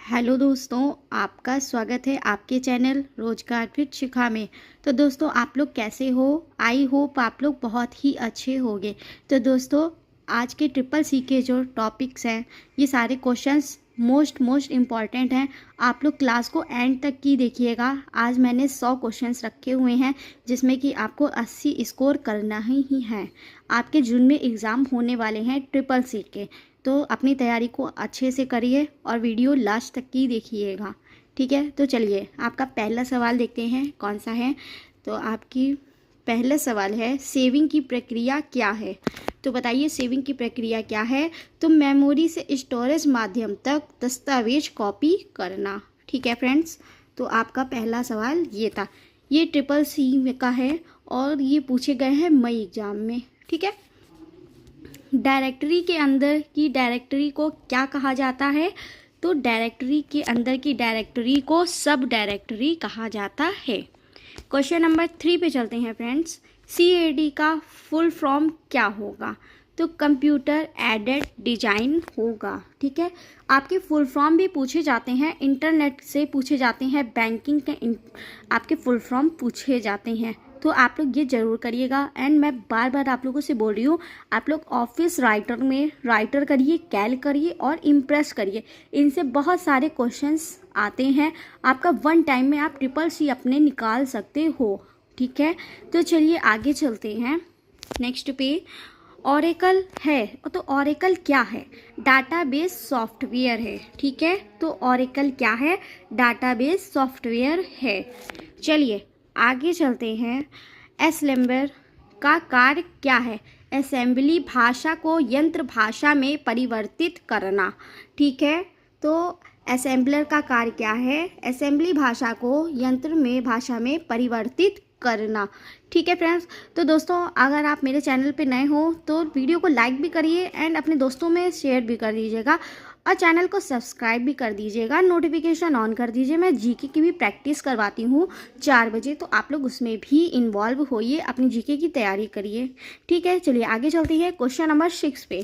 Hello दोस्तों, आपका स्वागत है आपके चैनल रोजगार फिट शिखा में। तो दोस्तों, आप लोग कैसे हो? आई होप आप लोग बहुत ही अच्छे होंगे। तो दोस्तों, आज के ट्रिपल सी के जो टॉपिक्स हैं, ये सारे क्वेश्चंस मोस्ट इम्पॉर्टेंट हैं। आप लोग क्लास को एंड तक की देखिएगा। आज मैंने 100 क्वेश्चंस रखे हुए हैं, जिसमें कि आपको 80 स्कोर करना ही है। आपके जून में एग्ज़ाम होने वाले हैं ट्रिपल सी के, तो अपनी तैयारी को अच्छे से करिए और वीडियो लास्ट तक की देखिएगा। ठीक है, तो चलिए आपका पहला सवाल देखते हैं कौन सा है। तो आपकी पहला सवाल है, सेविंग की प्रक्रिया क्या है? तो बताइए सेविंग की प्रक्रिया क्या है? तो मेमोरी से स्टोरेज माध्यम तक दस्तावेज कॉपी करना। ठीक है फ्रेंड्स, तो आपका पहला सवाल ये था। ये ट्रिपल सी का है और ये पूछे गए हैं मई एग्जाम में। ठीक है, डायरेक्टरी के अंदर की डायरेक्टरी को क्या कहा जाता है? तो डायरेक्टरी के अंदर की डायरेक्टरी को सब डायरेक्टरी कहा जाता है। क्वेश्चन नंबर 3 पे चलते हैं फ्रेंड्स। CAD का फुल फॉर्म क्या होगा? तो कंप्यूटर एडेड डिजाइन होगा। ठीक है, आपके फुल फॉर्म भी पूछे जाते हैं, इंटरनेट से पूछे जाते हैं, बैंकिंग के आपके फुल फॉर्म पूछे जाते हैं। तो आप लोग ये ज़रूर करिएगा। एंड मैं बार बार आप लोगों से बोल रही हूँ, आप लोग ऑफिस राइटर में राइटर करिए, कैल करिए और इम्प्रेस करिए। इनसे बहुत सारे क्वेश्चंस आते हैं। आपका वन टाइम में आप ट्रिपल सी अपने निकाल सकते हो। ठीक है, तो चलिए आगे चलते हैं। नेक्स्ट पे ओरेकल है। तो ओरेकल क्या है? डाटाबेस सॉफ्टवेयर है। ठीक है, तो ओरेकल क्या है? डाटाबेस सॉफ्टवेयर है। चलिए आगे चलते हैं। असेंबलर का कार्य क्या है? असेंबली भाषा को यंत्र भाषा में परिवर्तित करना। ठीक है, तो असेंबलर का कार्य क्या है? असेंबली भाषा को यंत्र में भाषा में परिवर्तित करना। ठीक है फ्रेंड्स, तो दोस्तों अगर आप मेरे चैनल पे नए हो तो वीडियो को लाइक भी करिए एंड अपने दोस्तों में शेयर भी कर दीजिएगा और चैनल को सब्सक्राइब भी कर दीजिएगा, नोटिफिकेशन ऑन कर दीजिए। मैं जीके की भी प्रैक्टिस करवाती हूँ 4 बजे, तो आप लोग उसमें भी इन्वॉल्व होइए, अपनी जीके की तैयारी करिए। ठीक है, चलिए आगे चलती है। क्वेश्चन नंबर 6 पे,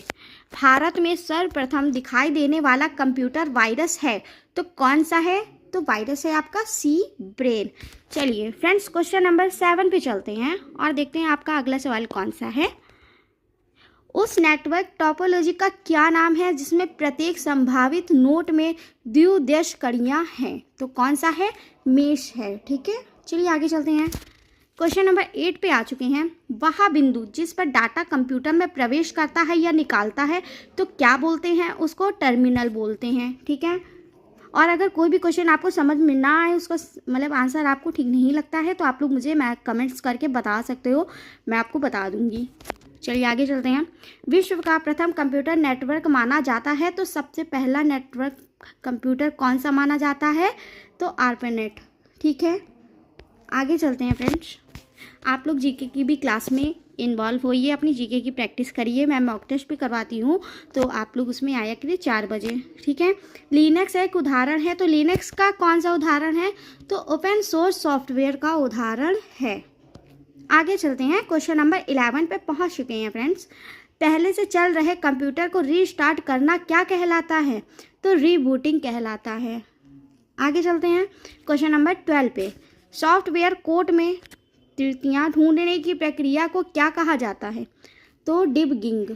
भारत में सर्वप्रथम दिखाई देने वाला कंप्यूटर वायरस है तो कौन सा है? तो वायरस है आपका सी ब्रेन। चलिए फ्रेंड्स, क्वेश्चन नंबर 7 पे चलते हैं और देखते हैं आपका अगला सवाल कौन सा है। उस नेटवर्क टोपोलॉजी का क्या नाम है जिसमें प्रत्येक संभावित नोड में द्विदिश कड़ियाँ हैं? तो कौन सा है? मेश है। ठीक है, चलिए आगे चलते हैं। क्वेश्चन नंबर 8 पे आ चुके हैं। वह बिंदु जिस पर डाटा कंप्यूटर में प्रवेश करता है या निकालता है तो क्या बोलते हैं? उसको टर्मिनल बोलते हैं। ठीक है, और अगर कोई भी क्वेश्चन आपको समझ में ना आए, उसका मतलब आंसर आपको ठीक नहीं लगता है, तो आप लोग मुझे कमेंट्स करके बता सकते हो, मैं आपको बता दूंगी। चलिए आगे चलते हैं। विश्व का प्रथम कंप्यूटर नेटवर्क माना जाता है तो सबसे पहला नेटवर्क कंप्यूटर कौन सा माना जाता है? तो आर्पानेट। ठीक है, आगे चलते हैं फ्रेंड्स। आप लोग जीके की भी क्लास में इन्वॉल्व होइए, अपनी जीके की प्रैक्टिस करिए। मैं मॉक टेस्ट भी करवाती हूँ, तो आप लोग उसमें आया करिए 4 बजे। ठीक है, लिनक्स एक उदाहरण है, तो लिनक्स का कौन सा उदाहरण है? तो ओपन सोर्स सॉफ्टवेयर का उदाहरण है। आगे चलते हैं। क्वेश्चन नंबर 11 पे पहुँच चुके हैं फ्रेंड्स। पहले से चल रहे कंप्यूटर को रीस्टार्ट करना क्या कहलाता है? तो रीबूटिंग कहलाता है। आगे चलते हैं क्वेश्चन नंबर 12 पे। सॉफ्टवेयर कोड में त्रुटियां ढूंढने की प्रक्रिया को क्या कहा जाता है? तो डिबगिंग।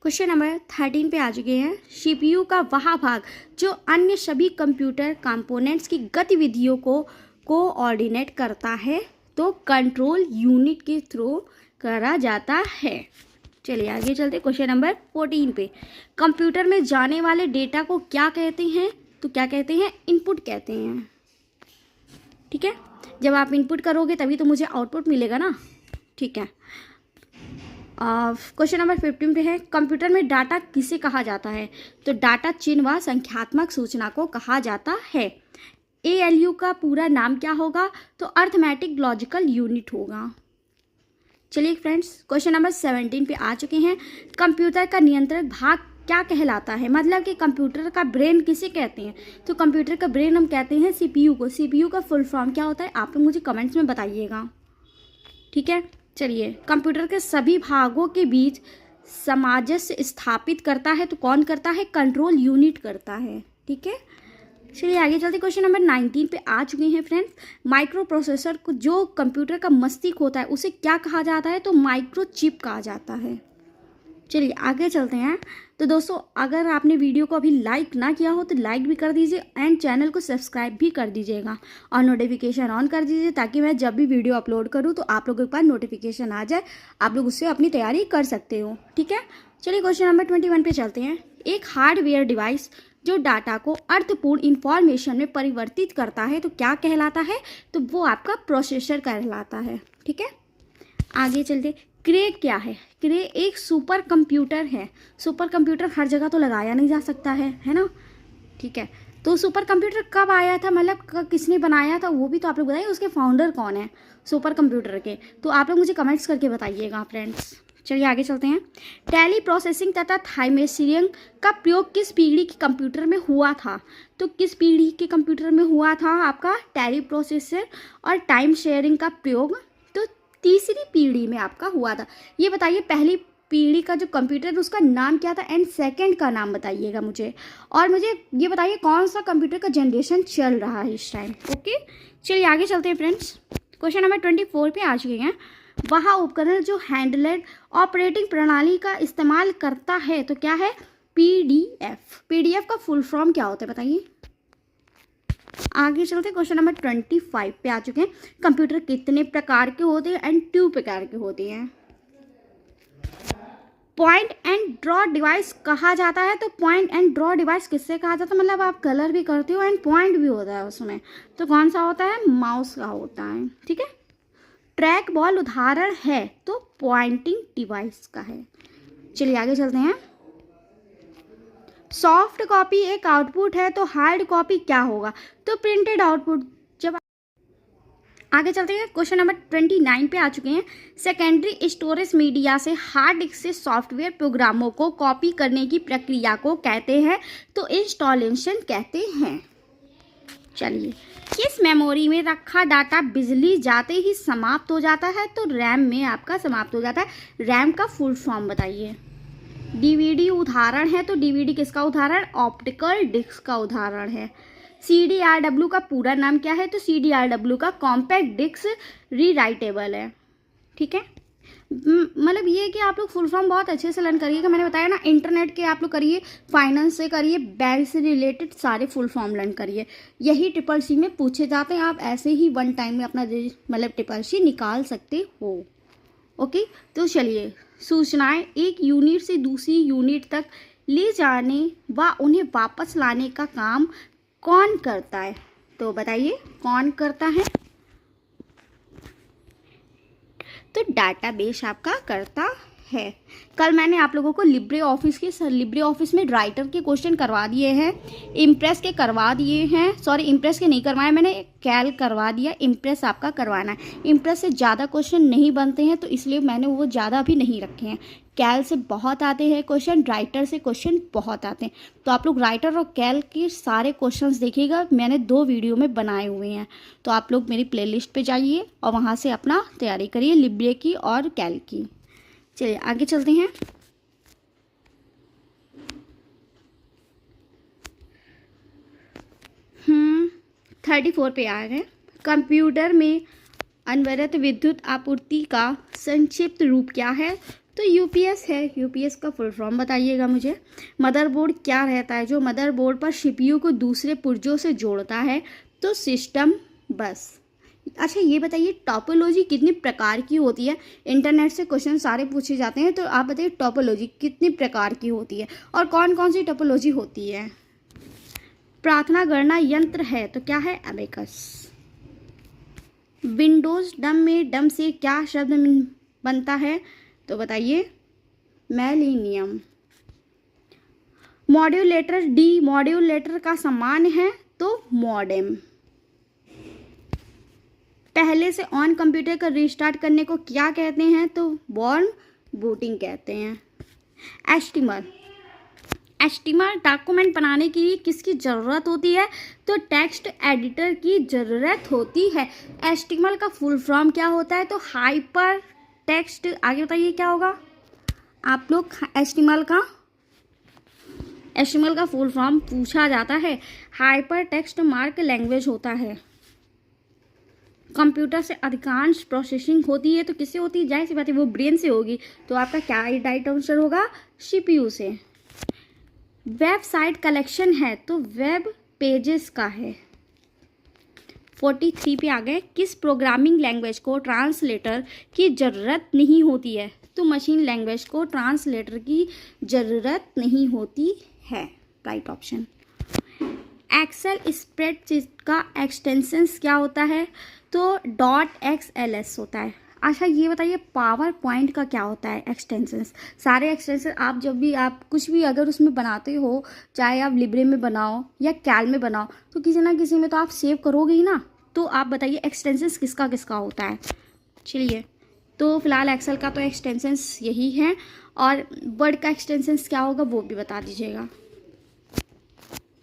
क्वेश्चन नंबर 13 पे आ चुके हैं। CPU का वह भाग जो अन्य सभी कंप्यूटर कंपोनेंट्स की गतिविधियों को कोऑर्डिनेट करता है तो कंट्रोल यूनिट के थ्रू करा जाता है। चलिए आगे चलते क्वेश्चन नंबर 14 पे। कंप्यूटर में जाने वाले डेटा को क्या कहते हैं? तो क्या कहते हैं? इनपुट कहते हैं। ठीक है, जब आप इनपुट करोगे तभी तो मुझे आउटपुट मिलेगा ना। ठीक है, क्वेश्चन नंबर 15 पे है। कंप्यूटर में डाटा किसे कहा जाता है? तो डाटा चिन्ह व संख्यात्मक सूचना को कहा जाता है। ALU का पूरा नाम क्या होगा? तो अर्थमेटिक लॉजिकल यूनिट होगा। चलिए फ्रेंड्स, क्वेश्चन नंबर 17 पे आ चुके हैं। कंप्यूटर का नियंत्रक भाग क्या कहलाता है? मतलब कि कंप्यूटर का ब्रेन किसे कहते हैं? तो कंप्यूटर का ब्रेन हम कहते हैं CPU को। CPU का फुल फॉर्म क्या होता है? आप लोग मुझे कमेंट्स में बताइएगा। ठीक है, चलिए कंप्यूटर के सभी भागों के बीच सामंजस्य स्थापित करता है तो कौन करता है? कंट्रोल यूनिट करता है। ठीक है, चलिए आगे चलते क्वेश्चन नंबर 19 पे आ चुके हैं फ्रेंड्स। माइक्रो प्रोसेसर को, जो कंप्यूटर का मस्तिष्क होता है, उसे क्या कहा जाता है? तो माइक्रो चिप कहा जाता है। चलिए आगे चलते हैं। तो दोस्तों, अगर आपने वीडियो को अभी लाइक ना किया हो तो लाइक भी कर दीजिए एंड चैनल को सब्सक्राइब भी कर दीजिएगा और नोटिफिकेशन ऑन कर दीजिए, ताकि मैं जब भी वीडियो अपलोड करूं तो आप लोगों के पास नोटिफिकेशन आ जाए, आप लोग उससे अपनी तैयारी कर सकते हो। ठीक है, चलिए क्वेश्चन नंबर 21 पे चलते हैं। एक हार्डवेयर डिवाइस जो डाटा को अर्थपूर्ण इंफॉर्मेशन में परिवर्तित करता है तो क्या कहलाता है? तो वो आपका प्रोसेसर कहलाता है। ठीक है, आगे चलते। क्रे क्या है? क्रे एक सुपर कंप्यूटर है। सुपर कंप्यूटर हर जगह तो लगाया नहीं जा सकता है ना? ठीक है, तो सुपर कंप्यूटर कब आया था, मतलब किसने बनाया था, वो भी तो आप लोग बताइए। उसके फाउंडर कौन है सुपर कंप्यूटर के? तो आप लोग मुझे कमेंट्स करके बताइएगा फ्रेंड्स। चलिए आगे चलते हैं। टेली प्रोसेसिंग तथा थाइमेसिंग का प्रयोग किस पीढ़ी के कंप्यूटर में हुआ था? तो किस पीढ़ी के कंप्यूटर में हुआ था आपका टेली प्रोसेसर और टाइम शेयरिंग का प्रयोग? तो तीसरी पीढ़ी में आपका हुआ था। ये बताइए, पहली पीढ़ी का जो कंप्यूटर है उसका नाम क्या था एंड सेकंड का नाम बताइएगा मुझे। और मुझे ये बताइए कौन सा कंप्यूटर का जनरेशन चल रहा है इस टाइम। ओके, चलिए आगे चलते हैं फ्रेंड्स। क्वेश्चन नंबर 24 पे आ चुके हैं। वह उपकरण जो हैंडलेड ऑपरेटिंग प्रणाली का इस्तेमाल करता है तो क्या है? पीडीएफ। पीडीएफ का फुल फॉर्म क्या होता है बताइए। आगे चलते क्वेश्चन नंबर 25 पे आ चुके हैं। कंप्यूटर कितने प्रकार के होते हैं एंड 2 प्रकार के होते हैं। पॉइंट एंड ड्रॉ डिवाइस कहा जाता है। तो पॉइंट एंड ड्रॉ डिवाइस किससे कहा जाता है? मतलब आप कलर भी करते हो एंड पॉइंट भी होता है उसमें, तो कौन सा होता है? माउस का होता है। ठीक है, ट्रैक बॉल उदाहरण है तो पॉइंटिंग डिवाइस का है। चलिए आगे चलते हैं। सॉफ्ट कॉपी एक आउटपुट है तो हार्ड कॉपी क्या होगा? तो प्रिंटेड आउटपुट। जब आगे चलते हैं क्वेश्चन नंबर 29 पे आ चुके हैं। सेकेंडरी स्टोरेज मीडिया से हार्ड डिस्क से सॉफ्टवेयर प्रोग्रामों को कॉपी करने की प्रक्रिया को कहते हैं तो इंस्टॉलेशन कहते हैं। चलिए, किस मेमोरी में रखा डाटा बिजली जाते ही समाप्त हो जाता है? तो रैम में आपका समाप्त हो जाता है। रैम का फुल फॉर्म बताइए। डीवीडी उदाहरण है तो डीवीडी किसका उदाहरण? ऑप्टिकल डिस्क का उदाहरण है। CDRW का पूरा नाम क्या है? तो CDRW का कॉम्पैक्ट डिस्क रीराइटेबल है। ठीक है, मतलब ये कि आप लोग फुल फॉर्म बहुत अच्छे से लर्न करिएगा। मैंने बताया ना, इंटरनेट के आप लोग करिए, फाइनेंस से करिए, बैंक से रिलेटेड सारे फुल फॉर्म लर्न करिए। यही ट्रिपल सी में पूछे जाते हैं। आप ऐसे ही वन टाइम में अपना मतलब ट्रिपल सी निकाल सकते हो। ओके, तो चलिए, सूचनाएं एक यूनिट से दूसरी यूनिट तक ले जाने व उन्हें वापस लाने का काम कौन करता है? तो बताइए कौन करता है? तो डाटाबेस आपका करता है। कल मैंने आप लोगों को लिब्रे ऑफिस में राइटर के क्वेश्चन करवा दिए हैं, इम्प्रेस के करवा दिए हैं। सॉरी, इम्प्रेस के नहीं करवाए मैंने, कैल करवा दिया। इम्प्रेस आपका करवाना है। इम्प्रेस से ज़्यादा क्वेश्चन नहीं बनते हैं तो इसलिए मैंने वो ज़्यादा भी नहीं रखे हैं। कैल से बहुत आते हैं क्वेश्चन, राइटर से क्वेश्चन बहुत आते हैं। तो आप लोग राइटर और कैल के सारे क्वेश्चंस देखिएगा, मैंने 2 वीडियो में बनाए हुए हैं। तो आप लोग मेरी प्लेलिस्ट पे जाइए और वहाँ से अपना तैयारी करिए लिब्रे की और कैल की। चलिए आगे चलते हैं। हम्म 34 पे आ गए। कंप्यूटर में अनवरत विद्युत आपूर्ति का संक्षिप्त रूप क्या है? तो यूपीएस है। यूपीएस का फुल फॉर्म बताइएगा मुझे। मदरबोर्ड क्या रहता है जो मदरबोर्ड पर सीपीयू को दूसरे पुर्जों से जोड़ता है? तो सिस्टम बस। अच्छा, ये बताइए टोपोलॉजी कितनी प्रकार की होती है? इंटरनेट से क्वेश्चन सारे पूछे जाते हैं, तो आप बताइए टोपोलॉजी कितनी प्रकार की होती है और कौन कौन सी टोपोलॉजी होती है? प्रार्थना गणना यंत्र है तो क्या है? अबेकस। विंडोज डम में डम से क्या शब्द बनता है? तो बताइए मिलेनियम। मॉड्यूलेटर डी मॉड्यूलेटर का समान है तो मॉडेम। पहले से ऑन कंप्यूटर का रिस्टार्ट करने को क्या कहते हैं? तो वार्म बूटिंग कहते हैं। एस्टीमर डॉक्यूमेंट बनाने के लिए किसकी ज़रूरत होती है? तो टेक्स्ट एडिटर की ज़रूरत होती है। एस्टीमल का फुल फॉर्म क्या होता है? तो हाइपर टेक्स्ट। आगे बताइए क्या होगा आप लोग? HTML का फुल फॉर्म पूछा जाता है। हाइपर टेक्स्ट मार्क लैंग्वेज होता है। कंप्यूटर से अधिकांश प्रोसेसिंग होती है तो किससे होती है? जाहिर सी बात है वो ब्रेन से होगी। तो आपका क्या राइट आंसर होगा? CPU से। वेबसाइट कलेक्शन है तो वेब पेजेस का है। 43 पे आ गए। किस प्रोग्रामिंग लैंग्वेज को ट्रांसलेटर की ज़रूरत नहीं होती है? तो मशीन लैंग्वेज को ट्रांसलेटर की ज़रूरत नहीं होती है, राइट ऑप्शन। एक्सेल स्प्रेडशीट का एक्सटेंशंस क्या होता है? तो .xls होता है। अच्छा ये बताइए पावर पॉइंट का क्या होता है एक्सटेंशंस? सारे एक्सटेंशन आप जब भी आप कुछ भी अगर उसमें बनाते हो, चाहे आप लिब्रे में बनाओ या कैल में बनाओ, तो किसी ना किसी में तो आप सेव करोगे ही ना। तो आप बताइए एक्सटेंशंस किसका किसका होता है? चलिए, तो फिलहाल एक्सेल का तो एक्सटेंशंस यही है, और वर्ड का एक्सटेंशंस क्या होगा वो भी बता दीजिएगा।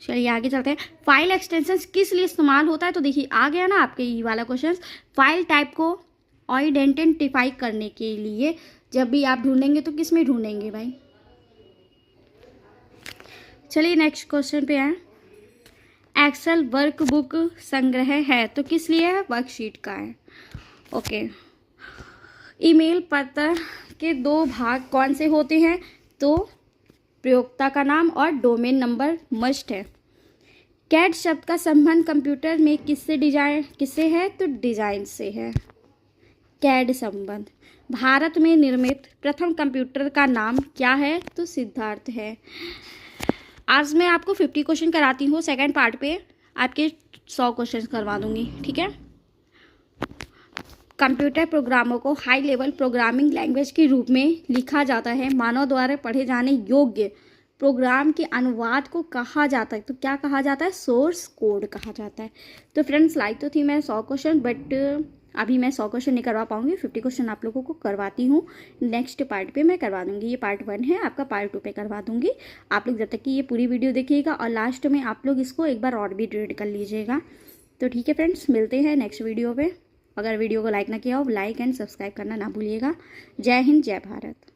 चलिए आगे चलते हैं। फाइल एक्सटेंशंस किस लिए इस्तेमाल होता है? तो देखिए आ गया ना आपके ये वाला क्वेश्चन। फाइल टाइप को आइडेंटिफाई करने के लिए जब भी आप ढूंढेंगे तो किस में ढूंढेंगे भाई? चलिए नेक्स्ट क्वेश्चन पे आए। एक्सेल वर्कबुक संग्रह है तो किस लिए है? वर्कशीट का है। ओके। ईमेल पत्र के 2 भाग कौन से होते हैं? तो प्रयोक्ता का नाम और डोमेन नंबर मस्ट है। कैड शब्द का संबंध कंप्यूटर में किससे है? तो डिजाइन से है। कैड संबंध। भारत में निर्मित प्रथम कंप्यूटर का नाम क्या है? तो सिद्धार्थ है। आज मैं आपको 50 क्वेश्चन कराती हूँ, सेकंड पार्ट पे आपके 100 क्वेश्चन करवा दूंगी, ठीक है। कंप्यूटर प्रोग्रामों को हाई लेवल प्रोग्रामिंग लैंग्वेज के रूप में लिखा जाता है। मानव द्वारा पढ़े जाने योग्य प्रोग्राम के अनुवाद को कहा जाता है। तो क्या कहा जाता है? सोर्स कोड कहा जाता है। तो फ्रेंड्स लाई तो थी मैं 100 क्वेश्चन, बट अभी मैं 100 क्वेश्चन नहीं करवा पाऊंगी। 50 क्वेश्चन आप लोगों को करवाती हूँ, नेक्स्ट पार्ट पे मैं करवा दूंगी। ये पार्ट 1 है, आपका पार्ट 2 पे करवा दूंगी। आप लोग जब तक कि ये पूरी वीडियो देखिएगा और लास्ट में आप लोग इसको एक बार और भी रीड कर लीजिएगा। तो ठीक है फ्रेंड्स, मिलते हैं नेक्स्ट वीडियो पे। अगर वीडियो को लाइक ना किया हो, लाइक एंड सब्सक्राइब करना ना भूलिएगा। जय हिंद, जय भारत।